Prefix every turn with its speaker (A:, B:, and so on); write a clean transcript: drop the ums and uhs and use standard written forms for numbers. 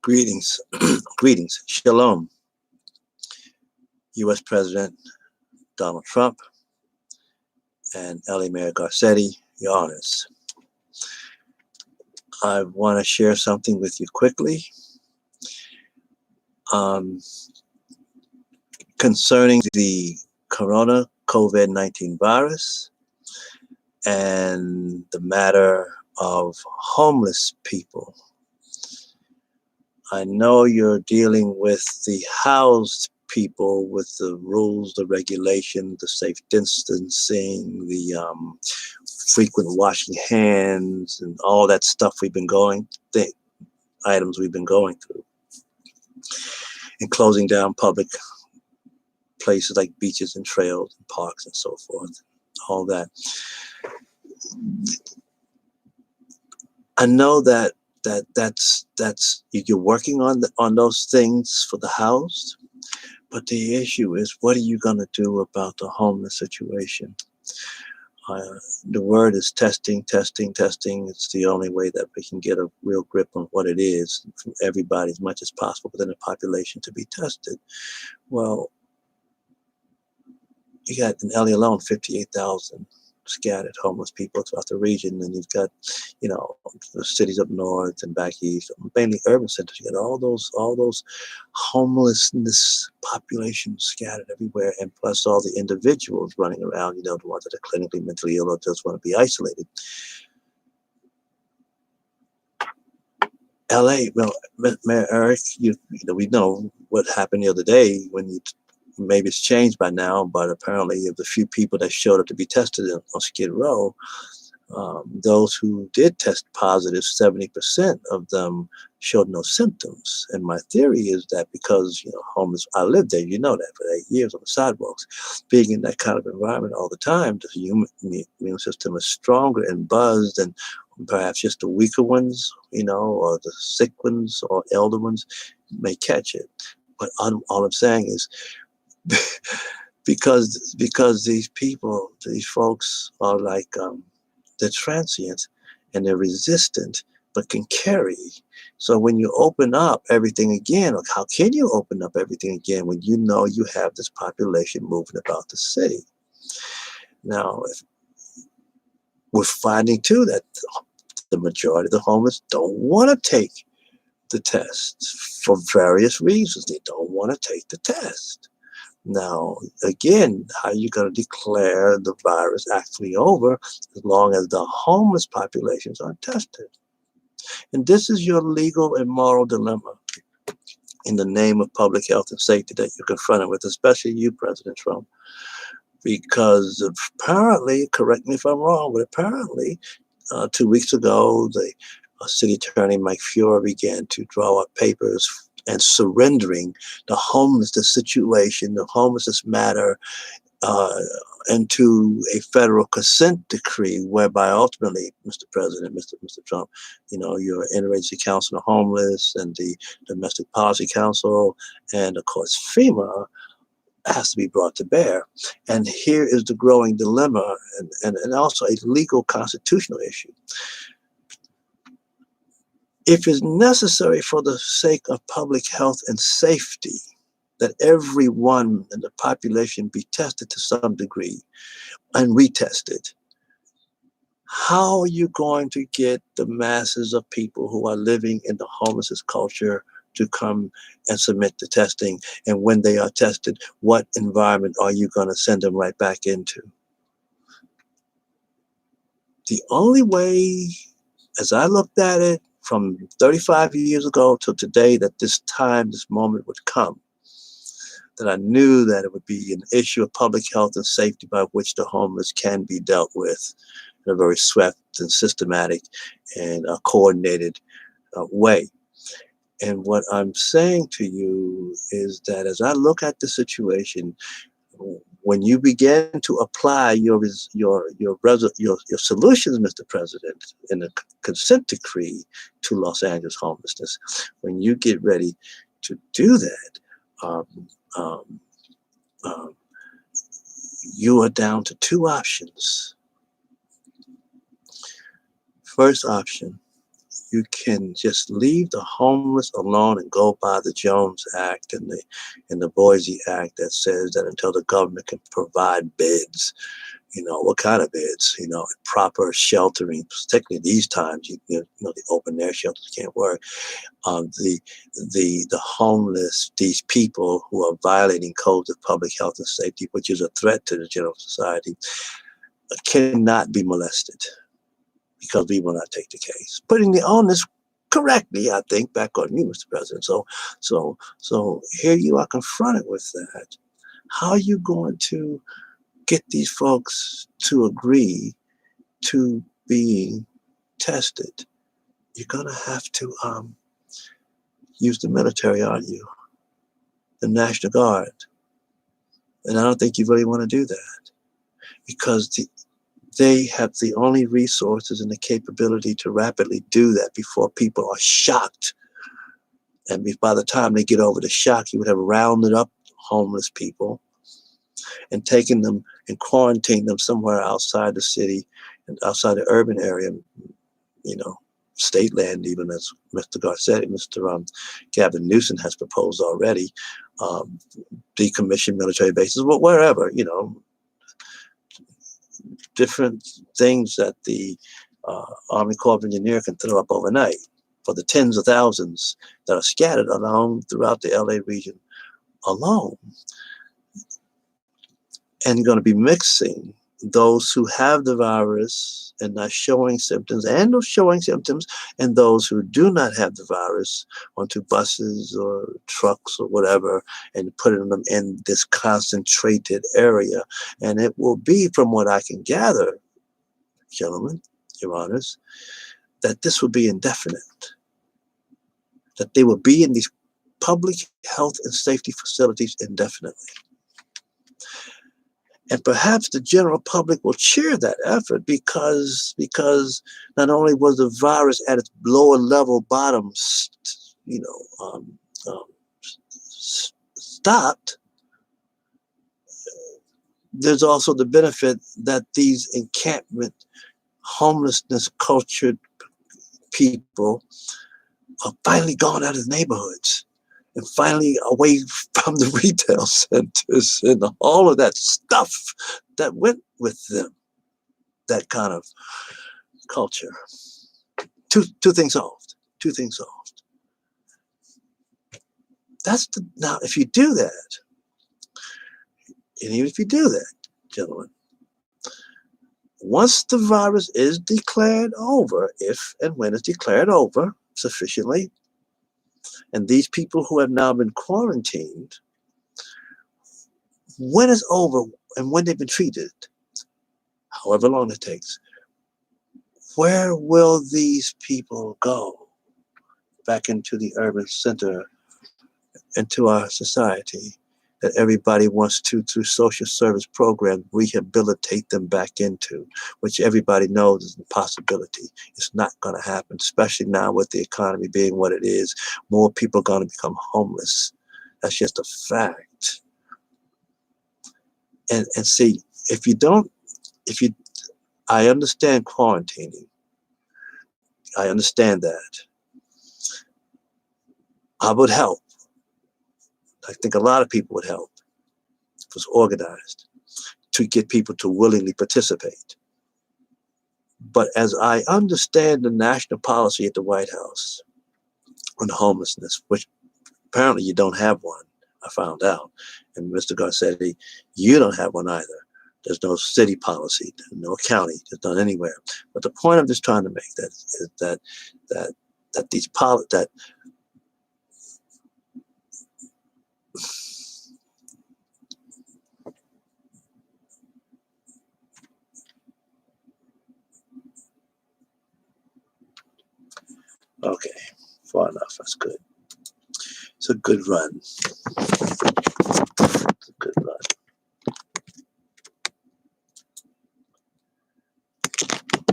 A: Greetings, greetings, shalom, U.S. President Donald Trump and Ellie Mayor Garcetti, your honors. I want to share something with you quickly concerning the corona COVID-19 virus and the matter of homeless people. I know you're dealing with the housed people with the rules, the regulation, the safe distancing, the frequent washing hands, and all that stuff items we've been going through, and closing down public places like beaches and trails and parks and so forth, all that. I know that's you're working on those things for the housed, but the issue is, what are you going to do about the homeless situation? The word is testing, testing, testing. It's the only way that we can get a real grip on what it is from everybody, as much as possible within the population, to be tested. Well, you got in LA alone 58,000 scattered homeless people throughout the region, and you've got, the cities up north and back east, mainly urban centers. You got all those homelessness populations scattered everywhere, and plus all the individuals running around, the ones that are clinically mentally ill or just want to be isolated. LA, well, Mayor Eric, we know what happened the other day when maybe it's changed by now, but apparently of the few people that showed up to be tested on Skid Row, those who did test positive, 70% of them showed no symptoms. And my theory is that because, homeless, I lived there, that for 8 years on the sidewalks, being in that kind of environment all the time, the immune system is stronger and buzzed, and perhaps just the weaker ones, or the sick ones or elder ones may catch it. But all I'm saying is, because these folks are like, they're transient and they're resistant, but can carry. So when you open up everything again, or how can you open up everything again when you have this population moving about the city? Now, we're finding too that the majority of the homeless don't want to take the test for various reasons. They don't want to take the test. Now, again, how are you going to declare the virus actually over as long as the homeless populations aren't tested? And this is your legal and moral dilemma in the name of public health and safety that you're confronted with, especially you, President Trump. Because apparently, correct me if I'm wrong, but apparently 2 weeks ago, the city attorney, Mike Fiore, began to draw up papers and surrendering the situation, the homelessness matter, into a federal consent decree, whereby ultimately, Mr. President, Mr. Trump, your Interagency Council on Homeless and the Domestic Policy Council, and of course FEMA, has to be brought to bear. And here is the growing dilemma, and also a legal constitutional issue. If it's necessary for the sake of public health and safety that everyone in the population be tested to some degree and retested, how are you going to get the masses of people who are living in the homelessness culture to come and submit the testing? And when they are tested, what environment are you going to send them right back into? The only way, as I looked at it, from 35 years ago till today, that this moment would come, that I knew that it would be an issue of public health and safety by which the homeless can be dealt with in a very swift and systematic and coordinated way. And what I'm saying to you is that as I look at the situation, when you begin to apply your solutions, Mr. President, in a consent decree to Los Angeles homelessness, when you get ready to do that, you are down to two options. First option, you can just leave the homeless alone and go by the Jones Act and the Boise Act that says that until the government can provide beds, what kind of beds, proper sheltering, particularly these times, the open air shelters can't work. The homeless, these people who are violating codes of public health and safety, which is a threat to the general society, cannot be molested because we will not take the case. Putting the onus correctly, I think, back on you, Mr. President. So here you are confronted with that. How are you going to get these folks to agree to being tested? You're going to have to use the military, aren't you? The National Guard. And I don't think you really want to do that because they have the only resources and the capability to rapidly do that before people are shocked. And by the time they get over the shock, you would have rounded up homeless people and taken them and quarantined them somewhere outside the city and outside the urban area, state land, even as Mr. Garcetti, Mr. Gavin Newsom has proposed already, decommission military bases, but wherever, different things that the Army Corps of Engineers can throw up overnight for the tens of thousands that are scattered along throughout the LA region alone. And going to be mixing those who have the virus and not showing symptoms, and those showing symptoms, and those who do not have the virus onto buses or trucks or whatever, and putting them in this concentrated area. And it will be, from what I can gather, gentlemen, your honors, that this will be indefinite, that they will be in these public health and safety facilities indefinitely. And perhaps the general public will cheer that effort because not only was the virus at its lower level bottom, stopped, there's also the benefit that these encampment, homelessness cultured people are finally gone out of the neighborhoods and finally away from the retail centers and all of that stuff that went with them, that kind of culture. Two things solved. Two things solved. Now, if you do that, and even if you do that, gentlemen, once the virus is declared over, if and when it's declared over sufficiently, and these people who have now been quarantined, when it's over and when they've been treated, however long it takes, where will these people go? Back into the urban center, into our society that everybody wants to, through social service programs, rehabilitate them back into, which everybody knows is an impossibility. It's not going to happen, especially now with the economy being what it is. More people are going to become homeless. That's just a fact. And see, I understand quarantining. I understand that. I would help. I think a lot of people would help if it was organized to get people to willingly participate. But as I understand the national policy at the White House on homelessness, which apparently you don't have one, I found out. And Mr. Garcetti, you don't have one either. There's no city policy, there's no county, there's none anywhere. But the point I'm just trying to make that is that these that okay, far enough, that's good. It's a good run.